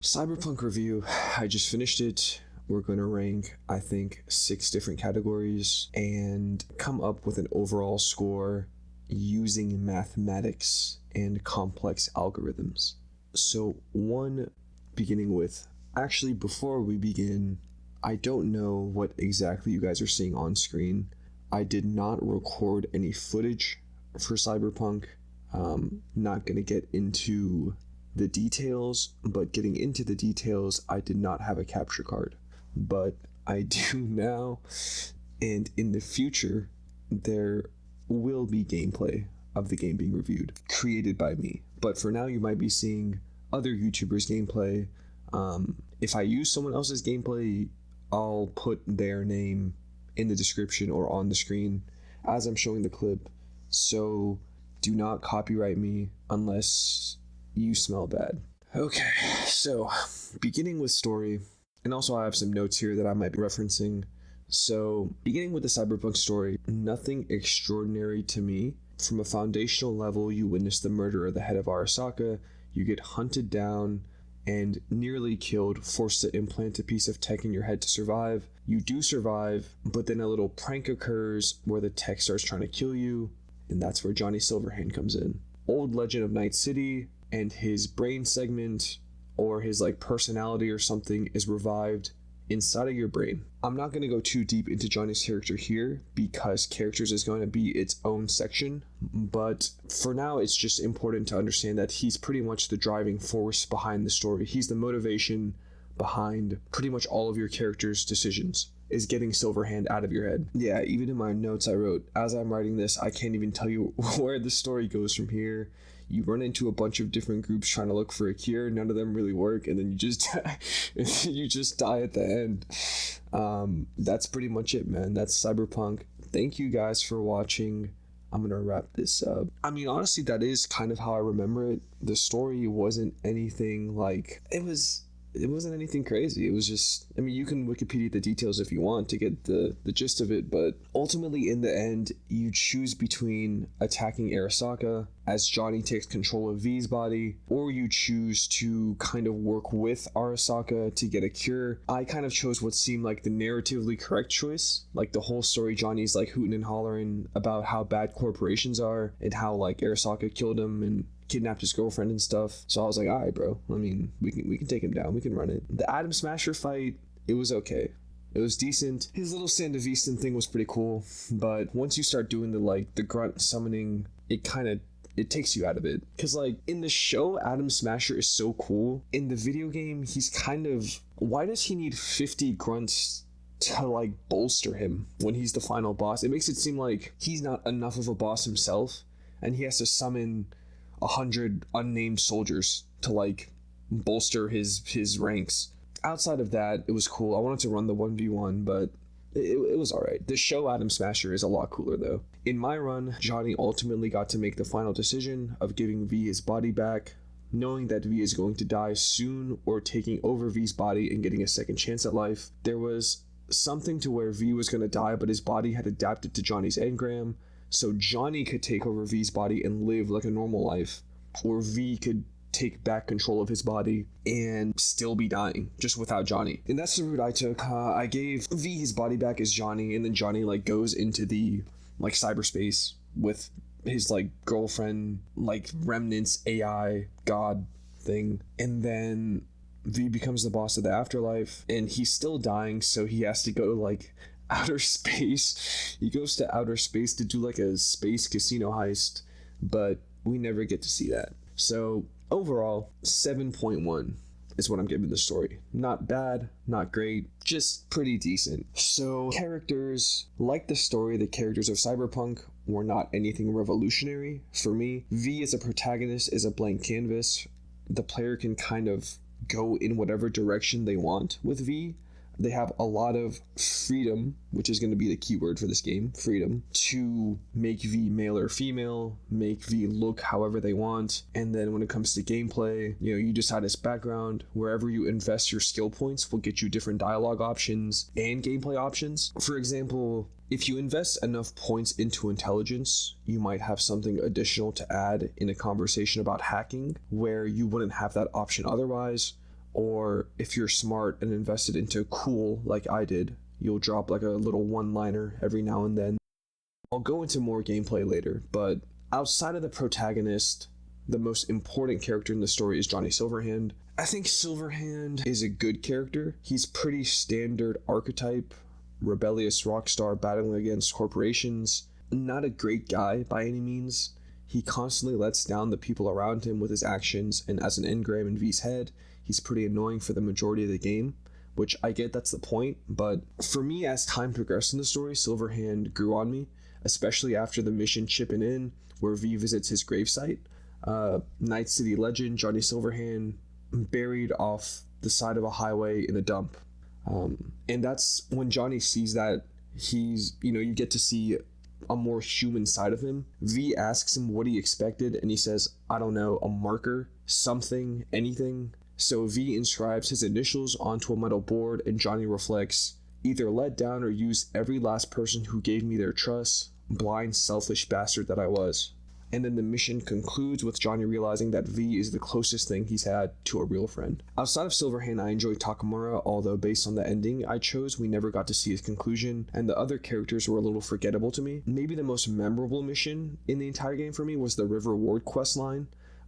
Cyberpunk review. I just finished it. We're going to rank, I think, 6 different categories and come up with an overall score using mathematics and complex algorithms. So, beginning with, actually, before we begin, I don't know what exactly you guys are seeing on screen. I did not record any footage for Cyberpunk. Not going to get into the details, but getting into the details, I did not have a capture card. But I do now, and in the future, there will be gameplay of the game being reviewed, created by me. But for now, you might be seeing other YouTubers' gameplay. If I use someone else's gameplay, I'll put their name in the description or on the screen as I'm showing the clip. So do not copyright me unless you smell bad. Okay, so beginning with story, and also I have some notes here that I might be referencing. So beginning with the Cyberpunk story, nothing extraordinary to me. From a foundational level, you witness the murder of the head of Arasaka, you get hunted down and nearly killed, forced to implant a piece of tech in your head to survive. You do survive, but then a little prank occurs where the tech starts trying to kill you, and that's where Johnny Silverhand comes in. Old legend of Night City, and his brain segment or his personality or something is revived inside of your brain. I'm not going to go too deep into Johnny's character here because characters is going to be its own section, but for now it's just important to understand that he's pretty much the driving force behind the story. He's the motivation behind pretty much all of your character's decisions, is getting Silverhand out of your head. Yeah, even in my notes I wrote, as I'm writing this, I can't even tell you where the story goes from here. You run into a bunch of different groups trying to look for a cure. None of them really work, and then you just you just die at the end. That's pretty much it, man. That's Cyberpunk. Thank you guys for watching. I'm gonna wrap this up. I mean, honestly, that is kind of how I remember it. The story wasn't anything it wasn't anything crazy. It was just, I mean, you can Wikipedia the details if you want to get the gist of it, but ultimately in the end, you choose between attacking Arasaka as Johnny takes control of V's body, or you choose to kind of work with Arasaka to get a cure. I kind of chose what seemed like the narratively correct choice. Like the whole story, Johnny's hooting and hollering about how bad corporations are and how Arasaka killed him and kidnapped his girlfriend and stuff. So I was like, all right, bro. I mean, we can take him down. We can run it. The Atom Smasher fight, it was okay. It was decent. His little Sandevistan thing was pretty cool, but once you start doing the grunt summoning, it takes you out of it. Because in the show, Atom Smasher is so cool. In the video game, he's kind of, why does he need 50 grunts to bolster him when he's the final boss? It makes it seem like he's not enough of a boss himself, and he has to summon 100 unnamed soldiers to bolster his ranks. Outside of that, it was cool. I wanted to run the 1v1, but it was alright. The show Atom Smasher is a lot cooler though. In my run, Johnny ultimately got to make the final decision of giving V his body back, knowing that V is going to die soon, or taking over V's body and getting a second chance at life. There was something to where V was going to die, but his body had adapted to Johnny's engram, so Johnny could take over V's body and live like a normal life, or V could take back control of his body and still be dying, just without Johnny. And that's the route I took. I gave V his body back as Johnny, and then Johnny goes into the cyberspace with his girlfriend, remnants AI god thing, and then V becomes the boss of the afterlife, and he's still dying, so he has to go to outer space. He goes to outer space to do a space casino heist, but we never get to see that. So overall, 7.1 is what I'm giving the story. Not bad, not great, just pretty decent. So characters, like the story, the characters of Cyberpunk were not anything revolutionary for me. V as a protagonist is a blank canvas. The player can kind of go in whatever direction they want with V. They have a lot of freedom, which is going to be the key word for this game, freedom, to make V male or female, make V look however they want. And then when it comes to gameplay, you decide its background. Wherever you invest your skill points will get you different dialogue options and gameplay options. For example, if you invest enough points into intelligence, you might have something additional to add in a conversation about hacking where you wouldn't have that option otherwise. or if you're smart and invested into cool like I did, you'll drop like a little one-liner every now and then. I'll go into more gameplay later, but outside of the protagonist, the most important character in the story is Johnny Silverhand. I think Silverhand is a good character. He's pretty standard archetype, rebellious rock star battling against corporations. Not a great guy by any means. He constantly lets down the people around him with his actions, and as an engram in V's head, he's pretty annoying for the majority of the game, which I get that's the point, but for me, as time progressed in the story, Silverhand grew on me, especially after the mission Chippin' In, where V visits his gravesite. Night City legend Johnny Silverhand buried off the side of a highway in a dump. And that's when Johnny sees that you get to see a more human side of him. V asks him what he expected, and he says, I don't know, a marker, something, anything. So V inscribes his initials onto a metal board, and Johnny reflects, either let down or use every last person who gave me their trust, blind, selfish bastard that I was. And then the mission concludes with Johnny realizing that V is the closest thing he's had to a real friend. Outside of Silverhand, I enjoyed Takamura, although based on the ending I chose, we never got to see his conclusion, and the other characters were a little forgettable to me. Maybe the most memorable mission in the entire game for me was the River Ward quest line.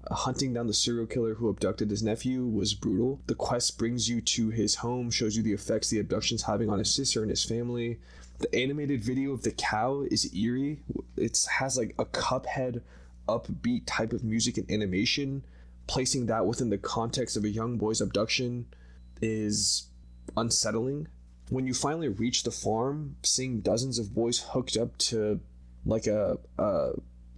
Hunting down the serial killer who abducted his nephew was brutal. The quest brings you to his home, shows you the effects the abduction's having on his sister and his family. The animated video of the cow is eerie. It has like a Cuphead upbeat type of music and animation. Placing that within the context of a young boy's abduction is unsettling. When you finally reach the farm, seeing dozens of boys hooked up to like a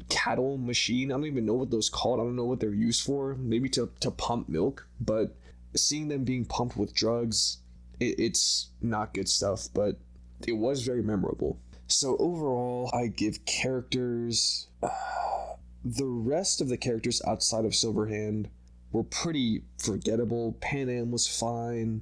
cattle machine, I don't even know what those called. I don't know what they're used for. Maybe to pump milk, but seeing them being pumped with drugs, it's not good stuff, but it was very memorable. So overall, I give characters... the rest of the characters outside of Silverhand were pretty forgettable. Pan Am was fine.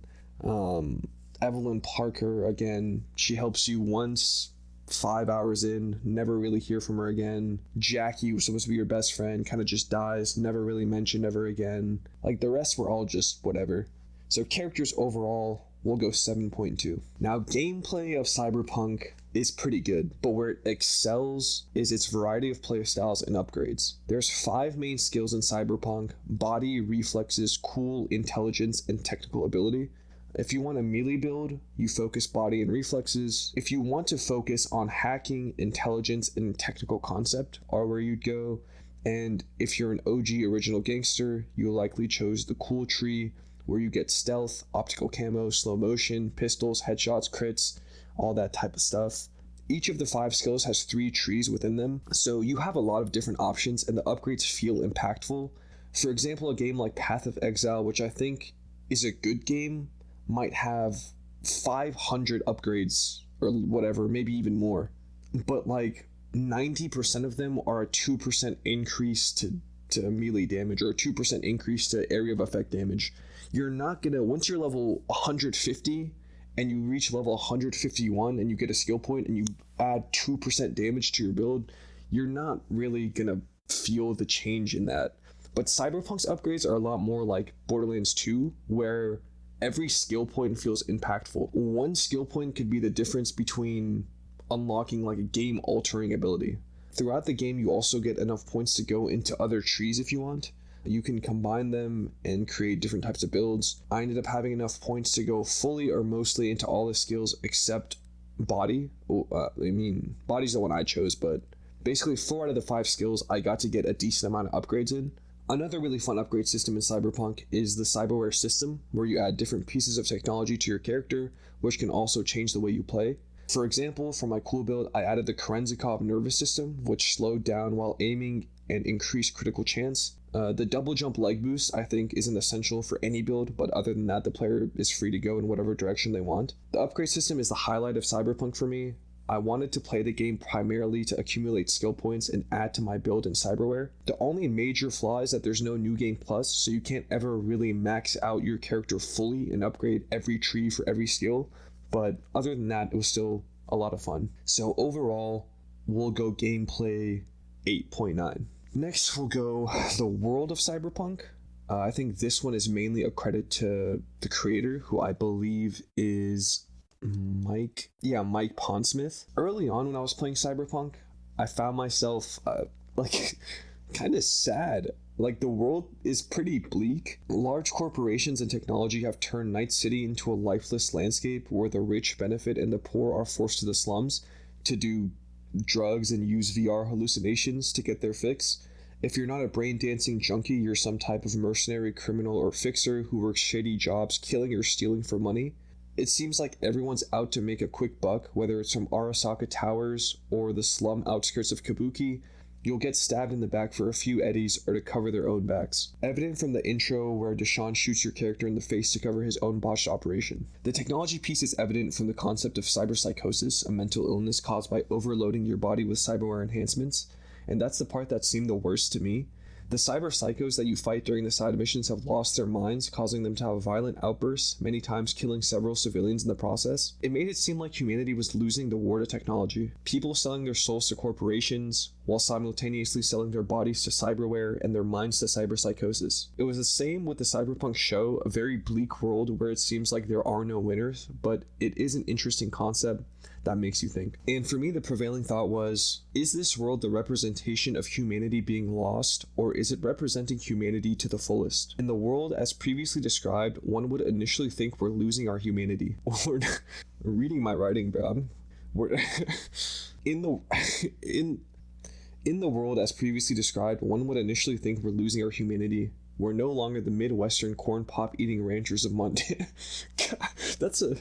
Evelyn Parker, again, she helps you once, 5 hours in, never really hear from her again. Jackie was supposed to be your best friend, kind of just dies, never really mentioned ever again. Like, the rest were all just whatever. So characters overall, we'll go 7.2. Now, gameplay of Cyberpunk is pretty good, but where it excels is its variety of playstyles and upgrades. There's 5 main skills in Cyberpunk: body, reflexes, cool, intelligence, and technical ability. If you want a melee build, you focus body and reflexes. If you want to focus on hacking, intelligence, and technical concept are where you'd go. And if you're an OG original gangster, you likely chose the cool tree, where you get stealth, optical camo, slow motion, pistols, headshots, crits, all that type of stuff. Each of the 5 skills has 3 trees within them, so you have a lot of different options, and the upgrades feel impactful. For example, a game like Path of Exile, which I think is a good game, might have 500 upgrades or whatever, maybe even more, but like 90% of them are a 2% increase to melee damage, or a 2% increase to area of effect damage. You're not gonna, once you're level 150 and you reach level 151 and you get a skill point and you add 2% damage to your build, you're not really gonna feel the change in that. But Cyberpunk's upgrades are a lot more like Borderlands 2, where every skill point feels impactful. One skill point could be the difference between unlocking like a game-altering ability. Throughout the game, you also get enough points to go into other trees if you want. You can combine them and create different types of builds. I ended up having enough points to go fully or mostly into all the skills except body. Body's the one I chose, but basically 4 out of the 5 skills I got to get a decent amount of upgrades in. Another really fun upgrade system in Cyberpunk is the Cyberware system, where you add different pieces of technology to your character, which can also change the way you play. For example, for my cool build, I added the Kerenzikov nervous system, which slowed down while aiming and increased critical chance. The double jump leg boost, I think, isn't essential for any build, but other than that, the player is free to go in whatever direction they want. The upgrade system is the highlight of Cyberpunk for me. I wanted to play the game primarily to accumulate skill points and add to my build in Cyberware. The only major flaw is that there's no New Game Plus, so you can't ever really max out your character fully and upgrade every tree for every skill. But other than that, it was still a lot of fun. So overall, we'll go gameplay 8.9. Next, we'll go the world of Cyberpunk. I think this one is mainly a credit to the creator, who I believe is Mike Pondsmith. Early on when I was playing Cyberpunk, I found myself like kind of sad. Like, the world is pretty bleak. Large corporations and technology have turned Night City into a lifeless landscape where the rich benefit and the poor are forced to the slums to do drugs and use VR hallucinations to get their fix. If you're not a brain dancing junkie, you're some type of mercenary criminal or fixer who works shady jobs, killing or stealing for money. It seems like everyone's out to make a quick buck, whether it's from Arasaka Towers or the slum outskirts of Kabuki. You'll get stabbed in the back for a few eddies or to cover their own backs. Evident from the intro where Deshaun shoots your character in the face to cover his own botched operation. The technology piece is evident from the concept of cyberpsychosis, a mental illness caused by overloading your body with cyberware enhancements, and that's the part that seemed the worst to me. The cyber psychos that you fight during the side missions have lost their minds, causing them to have violent outbursts, many times killing several civilians in the process. It made it seem like humanity was losing the war to technology. People selling their souls to corporations, while simultaneously selling their bodies to cyberware and their minds to cyberpsychosis. It was the same with the Cyberpunk show, a very bleak world where it seems like there are no winners, but it is an interesting concept that makes you think. And for me, the prevailing thought was, is this world the representation of humanity being lost, or is it representing humanity to the fullest? In the world as previously described, one would initially think we're losing our humanity. Or reading my writing, bro. We're in the world as previously described, one would initially think we're losing our humanity. We're no longer the Midwestern corn pop eating ranchers of Montana. That's a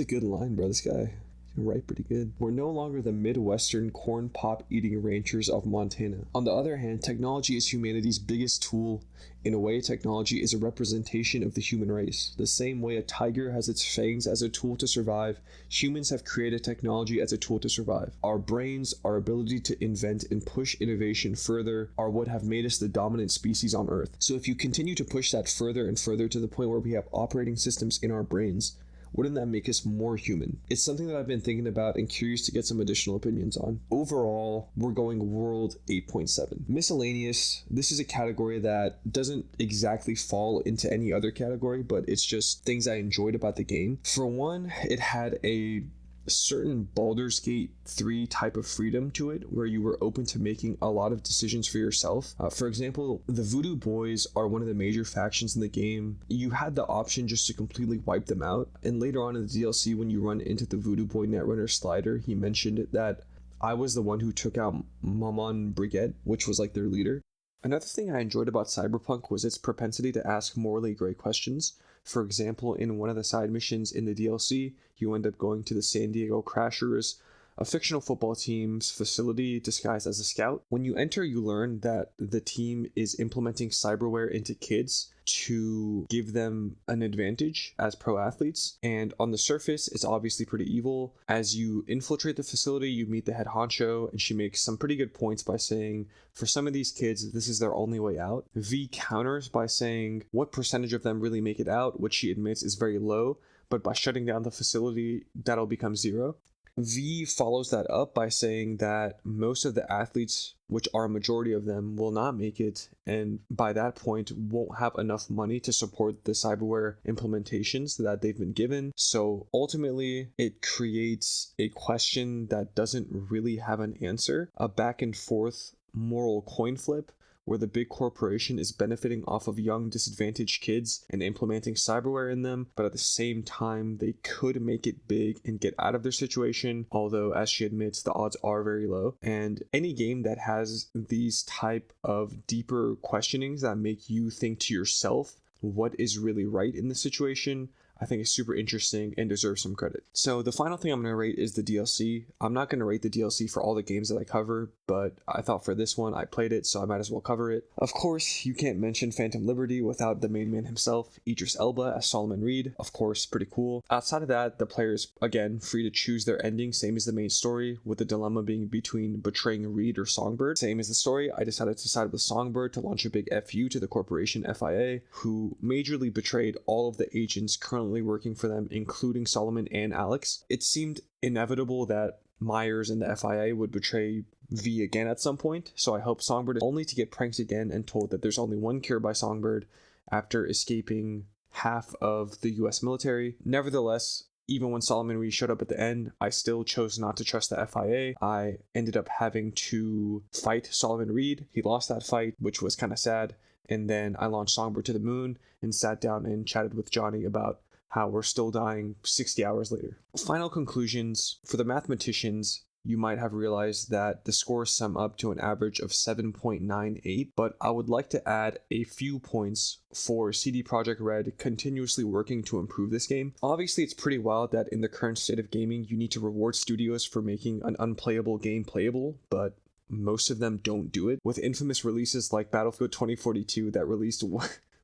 good line, bro. This guy can write pretty good. We're no longer the Midwestern corn pop eating ranchers of Montana. On the other hand, technology is humanity's biggest tool. In a way, technology is a representation of the human race. The same way a tiger has its fangs as a tool to survive, humans have created technology as a tool to survive. Our brains, our ability to invent and push innovation further, are what have made us the dominant species on Earth. So if you continue to push that further and further to the point where we have operating systems in our brains, wouldn't that make us more human? It's something that I've been thinking about and curious to get some additional opinions on. Overall, we're going World 8.7. Miscellaneous, this is a category that doesn't exactly fall into any other category, but it's just things I enjoyed about the game. For one, it had a certain Baldur's Gate 3 type of freedom to it, where you were open to making a lot of decisions for yourself. For example, the Voodoo Boys are one of the major factions in the game. You had the option just to completely wipe them out, and later on in the DLC, when you run into the Voodoo Boy Netrunner Slider, he mentioned that I was the one who took out Maman Brigette, which was like their leader. Another thing I enjoyed about Cyberpunk was its propensity to ask morally gray questions. For example, in one of the side missions in the DLC, you end up going to the San Diego Crashers, a fictional football team's facility disguised as a scout. When you enter, you learn that the team is implementing cyberware into kids to give them an advantage as pro athletes. And on the surface, it's obviously pretty evil. As you infiltrate the facility, you meet the head honcho, and she makes some pretty good points by saying, for some of these kids, this is their only way out. V counters by saying what percentage of them really make it out, which she admits is very low, but by shutting down the facility, that'll become zero. V follows that up by saying that most of the athletes, which are a majority of them, will not make it, and by that point won't have enough money to support the cyberware implementations that they've been given. So ultimately, it creates a question that doesn't really have an answer, a back and forth moral coin flip, where the big corporation is benefiting off of young disadvantaged kids and implementing cyberware in them, but at the same time they could make it big and get out of their situation, although as she admits the odds are very low. And any game that has these type of deeper questionings that make you think to yourself what is really right in the situation, I think is super interesting and deserves some credit. So the final thing I'm going to rate is the DLC. I'm not going to rate the DLC for all the games that I cover, but I thought for this one, I played it, so I might as well cover it. Of course, you can't mention Phantom Liberty without the main man himself, Idris Elba as Solomon Reed. Of course, pretty cool. Outside of that, the player is, again, free to choose their ending, same as the main story, with the dilemma being between betraying Reed or Songbird. Same as the story, I decided to side with Songbird to launch a big FU to the corporation FIA, who majorly betrayed all of the agents currently working for them, including Solomon and Alex. It seemed inevitable that Myers and the FIA would betray V again at some point, so I hope Songbird, only to get pranked again and told that there's only one cure by Songbird, after escaping half of the US military. Nevertheless, even when Solomon Reed showed up at the end, I still chose not to trust the FIA. I ended up having to fight Solomon Reed. He lost that fight, which was kind of sad. And then I launched Songbird to the moon and sat down and chatted with Johnny about how we're still dying 60 hours later. Final conclusions. For the mathematicians, you might have realized that the scores sum up to an average of 7.98, but I would like to add a few points for CD Projekt Red continuously working to improve this game. Obviously, it's pretty wild that in the current state of gaming, you need to reward studios for making an unplayable game playable, but most of them don't do it. With infamous releases like Battlefield 2042 that released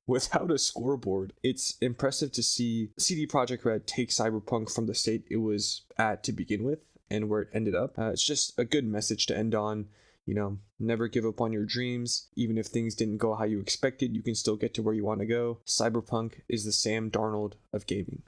without a scoreboard, it's impressive to see CD Projekt Red take Cyberpunk from the state it was at to begin with and where it ended up. It's just a good message to end on. Never give up on your dreams. Even if things didn't go how you expected, you can still get to where you want to go. Cyberpunk is the Sam Darnold of gaming.